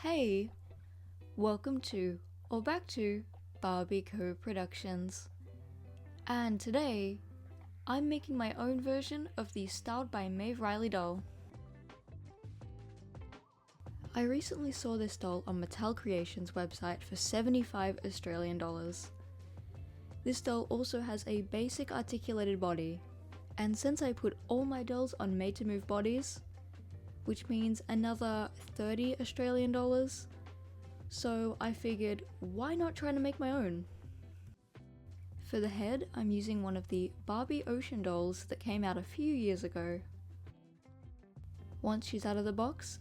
Hey, welcome to, or back to, Barbie Co-Productions. And today, I'm making my own version of the Styled by Maeve Riley doll. I recently saw this doll on Mattel Creations website for 75 Australian dollars. This doll also has a basic articulated body, and since I put all my dolls on made to move bodies, which means another 30 Australian dollars, so I figured why not try to make my own? For the head, I'm using one of the Barbie Ocean dolls that came out a few years ago. Once she's out of the box,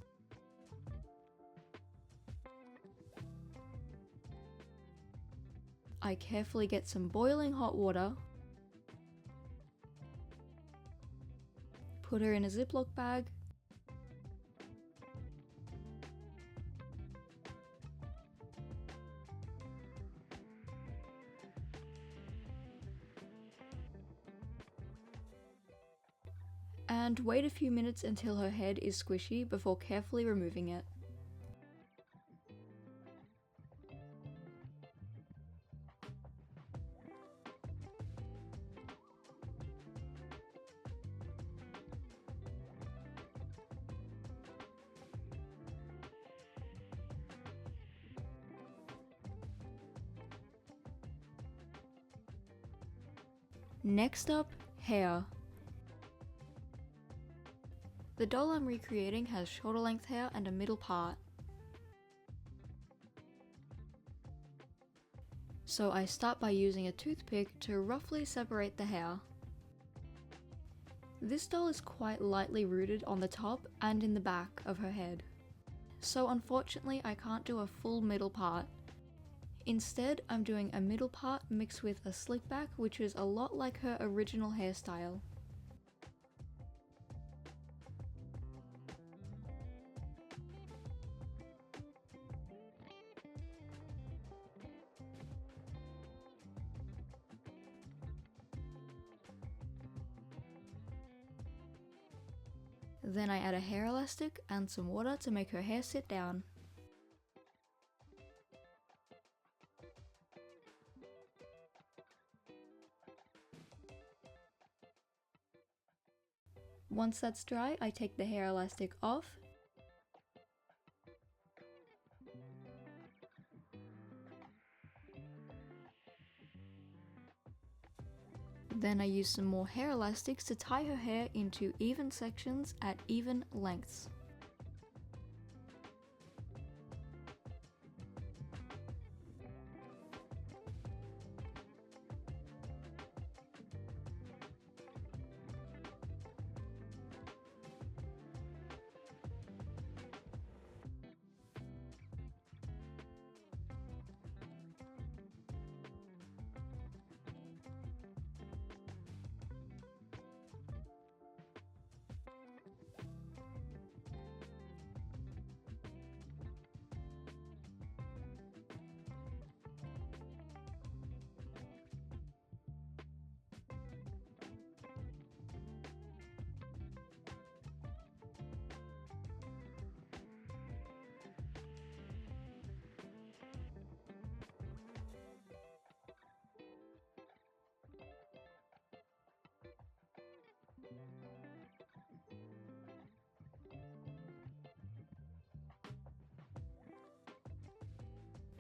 I carefully get some boiling hot water, put her in a Ziploc bag, and wait a few minutes until her head is squishy before carefully removing it. Next up, hair. The doll I'm recreating has shoulder length hair and a middle part. So I start by using a toothpick to roughly separate the hair. This doll is quite lightly rooted on the top and in the back of her head. So unfortunately I can't do a full middle part. Instead, I'm doing a middle part mixed with a slick back, which is a lot like her original hairstyle. Then I add a hair elastic and some water to make her hair sit down. Once that's dry, I take the hair elastic off . Then I use some more hair elastics to tie her hair into even sections at even lengths.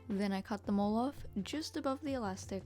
Then I cut them all off just above the elastic.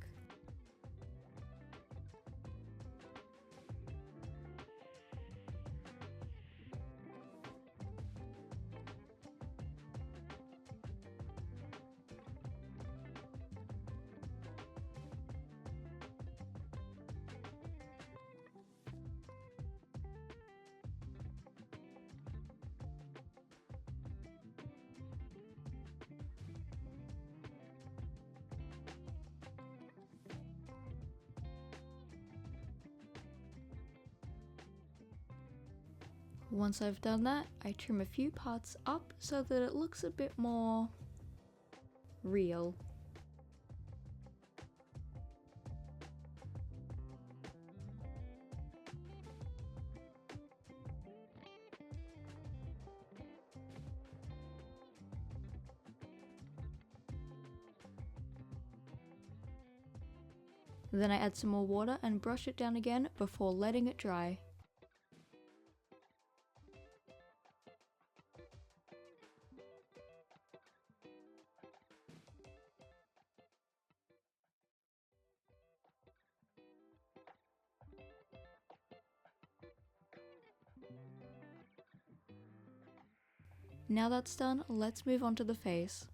Once I've done that, I trim a few parts up so that it looks a bit more real. Then I add some more water and brush it down again before letting it dry. Now that's done, let's move on to the face.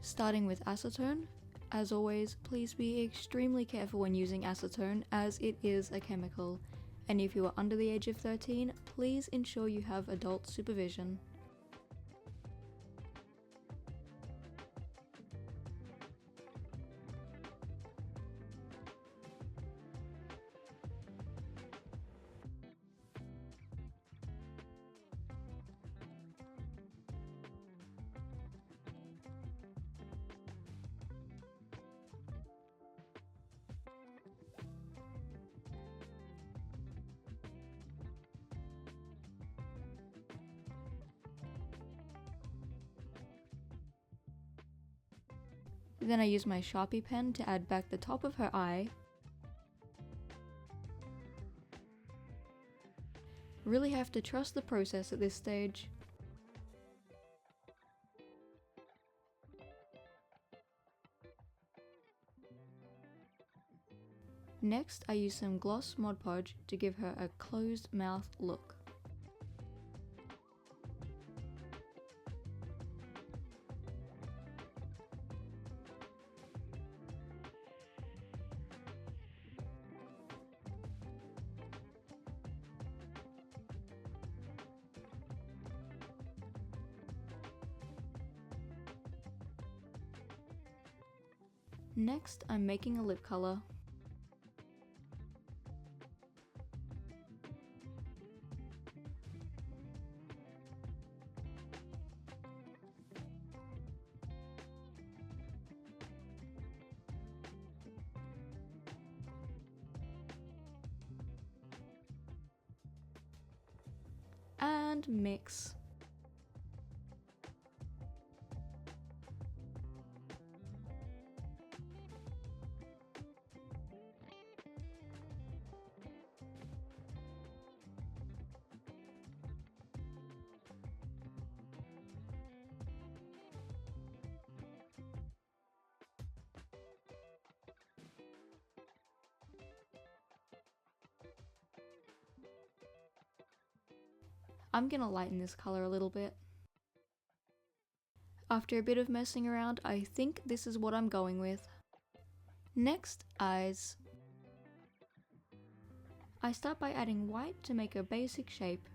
Starting with acetone. As always, please be extremely careful when using acetone as it is a chemical, and if you are under the age of 13, please ensure you have adult supervision. Then I use my Sharpie pen to add back the top of her eye. Really have to trust the process at this stage. Next, I use some gloss Mod Podge to give her a closed mouth look. Next, I'm making a lip color. And mix. I'm gonna lighten this color a little bit. After a bit of messing around, I think this is what I'm going with. Next, eyes. I start by adding white to make a basic shape.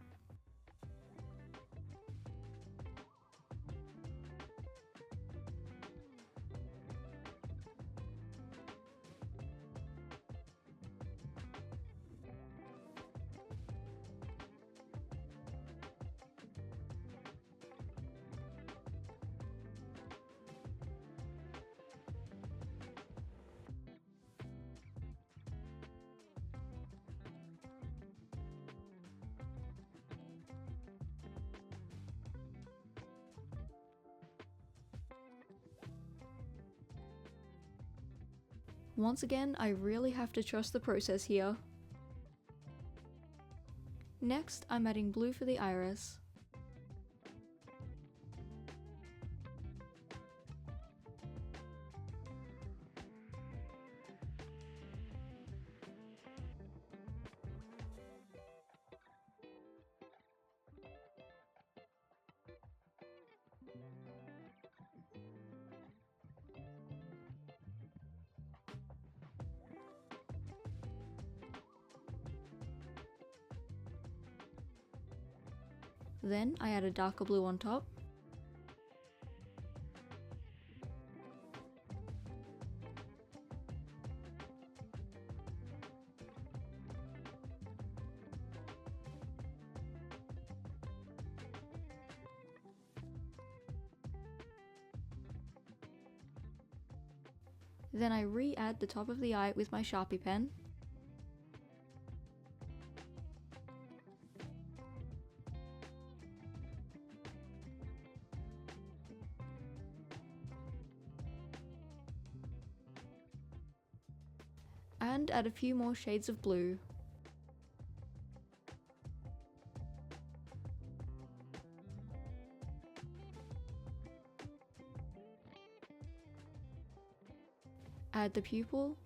Once again, I really have to trust the process here. Next, I'm adding blue for the iris. Then I add a darker blue on top. Then I re-add the top of the eye with my Sharpie pen. and add a few more shades of blue. Add the pupil.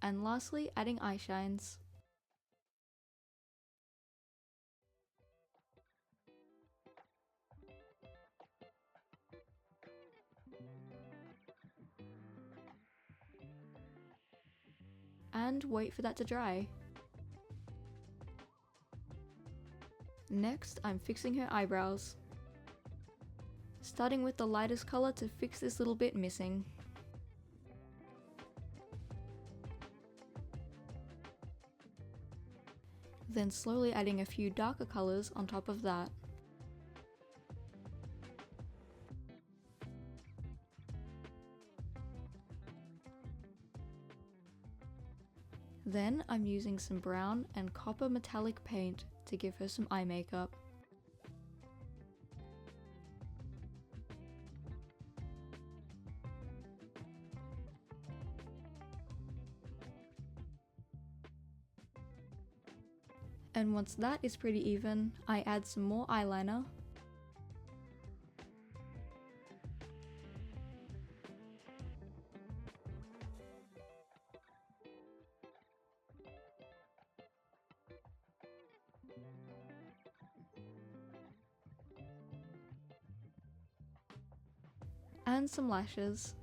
And lastly, adding eye shines. And wait for that to dry. Next, I'm fixing her eyebrows. Starting with the lightest color to fix this little bit missing. Then slowly adding a few darker colors on top of that. Then I'm using some brown and copper metallic paint to give her some eye makeup. And once that is pretty even, I add some more eyeliner. And some lashes.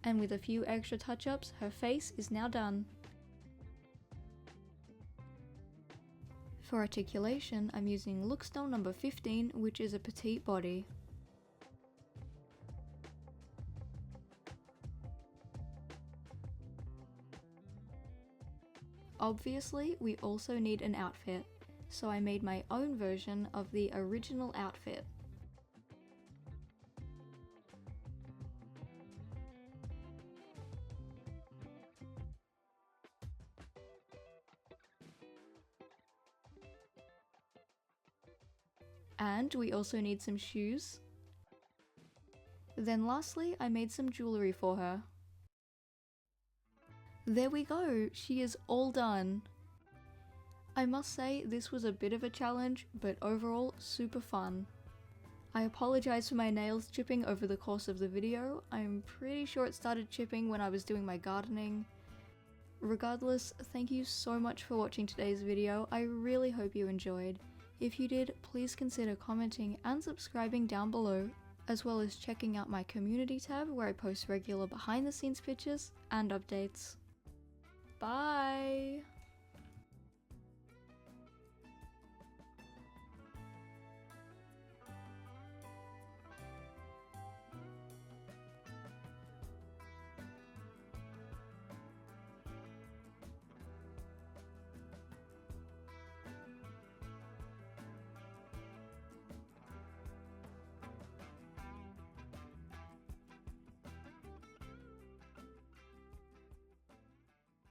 And with a few extra touch-ups, her face is now done. For articulation, I'm using Lookstone number 15, which is a petite body. Obviously, we also need an outfit, so I made my own version of the original outfit. And we also need some shoes. Then lastly, I made some jewelry for her. There we go, she is all done. I must say this was a bit of a challenge, but overall super fun. I apologize for my nails chipping over the course of the video. I'm pretty sure it started chipping when I was doing my gardening. Regardless, thank you so much for watching today's video. I really hope you enjoyed. If you did, please consider commenting and subscribing down below, as well as checking out my community tab where I post regular behind the scenes pictures and updates. Bye!